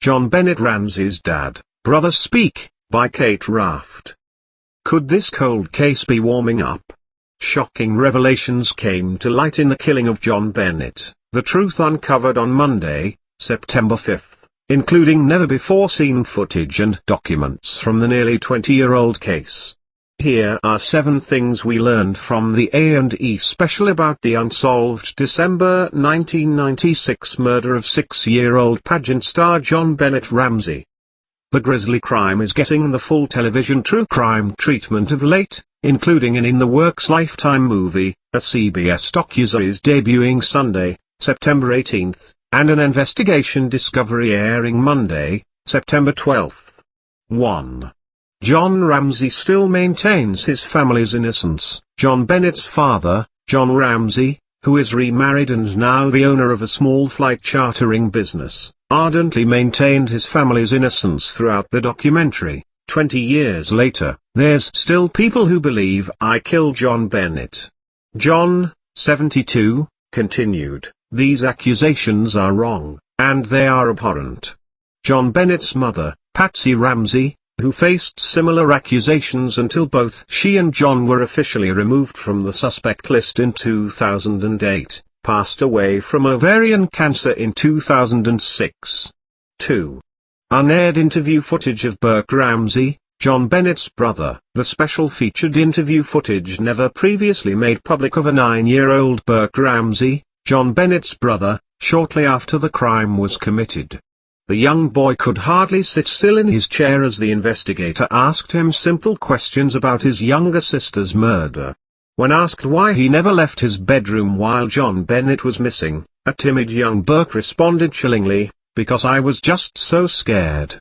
JonBenet Ramsey's Dad, Brother Speak, by Cait Raft. Could this cold case be warming up? Shocking revelations came to light in the killing of JonBenét, the truth uncovered on Monday, September 5, including never-before-seen footage and documents from the nearly 20-year-old case. Here are 7 things we learned from the A&E special about the unsolved December 1996 murder of 6-year-old pageant star JonBenet Ramsey. The grisly crime is getting the full television true crime treatment of late, including an in-the-works Lifetime movie, a CBS docuseries debuting Sunday, September 18, and an investigation Discovery airing Monday, September 12. 1. John Ramsey still maintains his family's innocence. JonBenet's father, John Ramsey, who is remarried and now the owner of a small flight chartering business, ardently maintained his family's innocence throughout the documentary. 20 years later, there's still people who believe I killed JonBenét. John, 72, continued, "These accusations are wrong, and they are abhorrent." JonBenet's mother, Patsy Ramsey, who faced similar accusations until both she and John were officially removed from the suspect list in 2008, passed away from ovarian cancer in 2006. 2. Unaired interview footage of Burke Ramsey, JonBenet's brother. The special featured interview footage never previously made public of a 9-year-old Burke Ramsey, JonBenet's brother, shortly after the crime was committed. The young boy could hardly sit still in his chair as the investigator asked him simple questions about his younger sister's murder. When asked why he never left his bedroom while JonBenét was missing, a timid young Burke responded chillingly, "Because I was just so scared."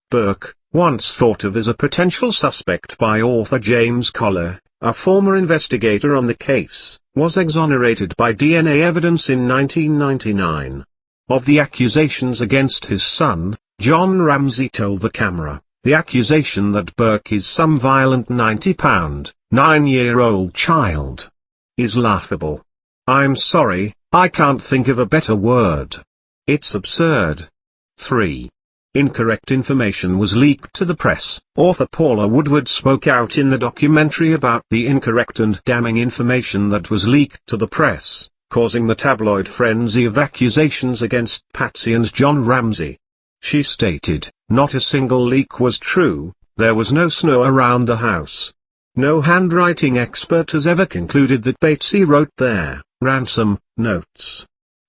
Burke, once thought of as a potential suspect by author James Collier, a former investigator on the case, was exonerated by DNA evidence in 1999. Of the accusations against his son, John Ramsey told the camera, "The accusation that Burke is some violent 90-pound, 9-year-old child is laughable. I'm sorry, I can't think of a better word. It's absurd." 3. Incorrect information was leaked to the press. Author Paula Woodward spoke out in the documentary about the incorrect and damning information that was leaked to the press, causing the tabloid frenzy of accusations against Patsy and John Ramsey. She stated, "Not a single leak was true, there was no snow around the house. No handwriting expert has ever concluded that Patsy wrote their ransom notes.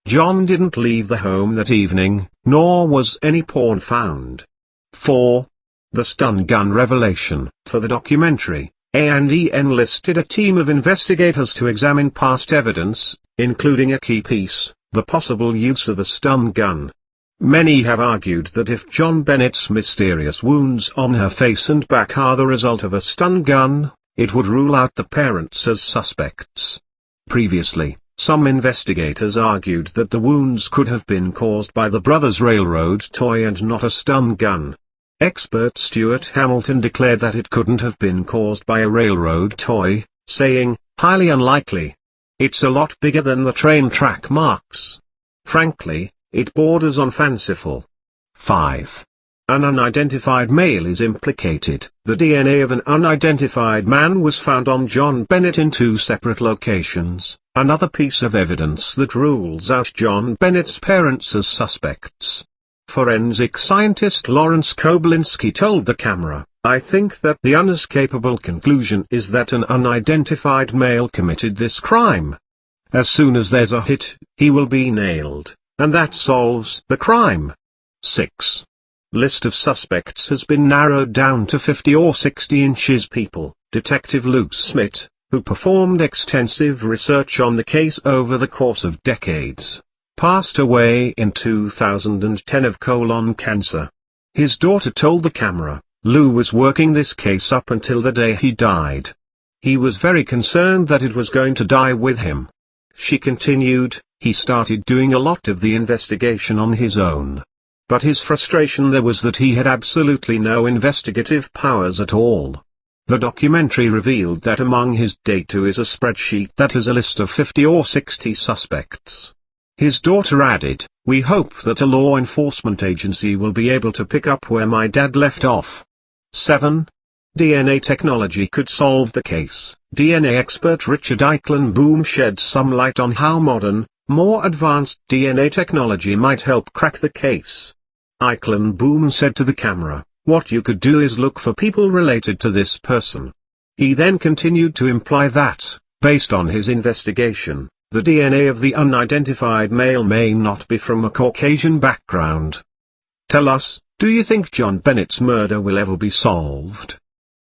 John didn't leave the home that evening, nor was any porn found." 4. The stun gun revelation. For the documentary, A&E enlisted a team of investigators to examine past evidence, including a key piece, the possible use of a stun gun. Many have argued that if JonBenet's mysterious wounds on her face and back are the result of a stun gun, it would rule out the parents as suspects. Previously, some investigators argued that the wounds could have been caused by the brothers' railroad toy and not a stun gun. Expert Stuart Hamilton declared that it couldn't have been caused by a railroad toy, saying, "Highly unlikely. It's a lot bigger than the train track marks. Frankly, it borders on fanciful." 5. An unidentified male is implicated. The DNA of an unidentified man was found on JonBenét in 2 separate locations, another piece of evidence that rules out JonBenet's parents as suspects. Forensic scientist Lawrence Koblinski told the camera, "I think that the unescapable conclusion is that an unidentified male committed this crime. As soon as there's a hit, he will be nailed, and that solves the crime." 6. List of suspects has been narrowed down to 50 or 60 inches people. Detective Luke Smith, who performed extensive research on the case over the course of decades, passed away in 2010 of colon cancer. His daughter told the camera, "Lou was working this case up until the day he died. He was very concerned that it was going to die with him." She continued, "He started doing a lot of the investigation on his own. But his frustration there was that he had absolutely no investigative powers at all." The documentary revealed that among his data is a spreadsheet that has a list of 50 or 60 suspects. His daughter added, "We hope that a law enforcement agency will be able to pick up where my dad left off." 7. DNA technology could solve the case. DNA expert Richard Eichenboom sheds some light on how modern, more advanced DNA technology might help crack the case. Eichenboom said to the camera, "What you could do is look for people related to this person." He then continued to imply that, based on his investigation, the DNA of the unidentified male may not be from a Caucasian background. Tell us, do you think JonBenet's murder will ever be solved?